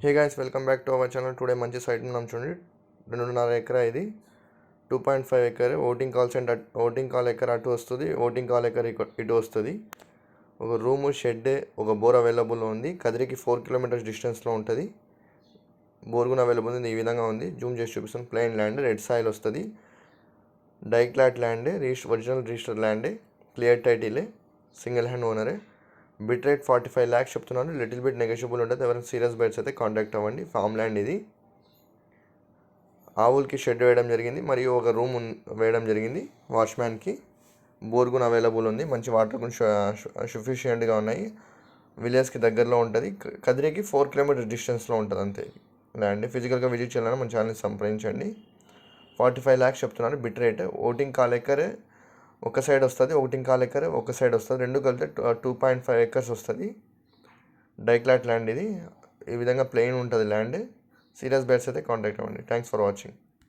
Hey guys, welcome back to our channel. Today మంచి site ఉన్నాం చూడండి. 2.5 ఎకరా ఇది. 2.5 acre voting call centre. Voting call acre అటు వస్తుంది, ఓటింగ్ కాల్ ఎకర్ ఇటు వస్తుంది. ఒక రూము, షెడ్, ఒక బోర్ అవైలబుల్ ఉంది. కదిరికి 4 కిలోమీటర్స్ డిస్టెన్స్లో ఉంటుంది. బోర్ కూడా అవైలబుల్ ఉంది. ఈ విధంగా ఉంది. జూమ్ చేసి చూపిస్తాను. ప్లెయిన్ ల్యాండ్, రెడ్ సాయిల్ వస్తుంది. డైక్లాట్ land, original register land, clear టైటిలే, సింగిల్ హ్యాండ్ ఓనరే. బిట్ రేట్ 45 lakhs చెప్తున్నాను. లిటిల్ బిట్ నెగోషియబుల్ ఉంటుంది. ఎవరైనా సీరియస్ బైట్స్ అయితే కాంటాక్ట్ అవ్వండి. ఫామ్ ల్యాండ్ ఇది. ఆవులకి షెడ్ వేయడం జరిగింది, మరియు ఒక రూమ్ వేయడం జరిగింది వాచ్మ్యాన్కి. బోర్ కూడా అవైలబుల్ ఉంది. మంచి వాటర్ కూడా సఫిషియెంట్గా ఉన్నాయి. విలేజ్కి దగ్గరలో ఉంటుంది. కదిరికి 4 kilometers డిస్టెన్స్లో ఉంటుంది అంతే ల్యాండ్. ఫిజికల్గా విజిట్ చేయాలని మన ఛానల్ని సంప్రదించండి. 45 lakhs చెప్తున్నారు bit rate. Voting call acre ఒక సైడ్ వస్తుంది, ఓటింగ్ కాల్ ఎకర్ ఒక సైడ్ వస్తుంది. రెండు కలిపితే 2.5 acres వస్తుంది. డైక్లాట్ ల్యాండ్ ఇది. ఈ విధంగా ప్లెయిన్ ఉంటుంది ల్యాండ్. సీరియస్ బైట్స్ అయితే కాంటాక్ట్ అవ్వండి. Thanks for watching.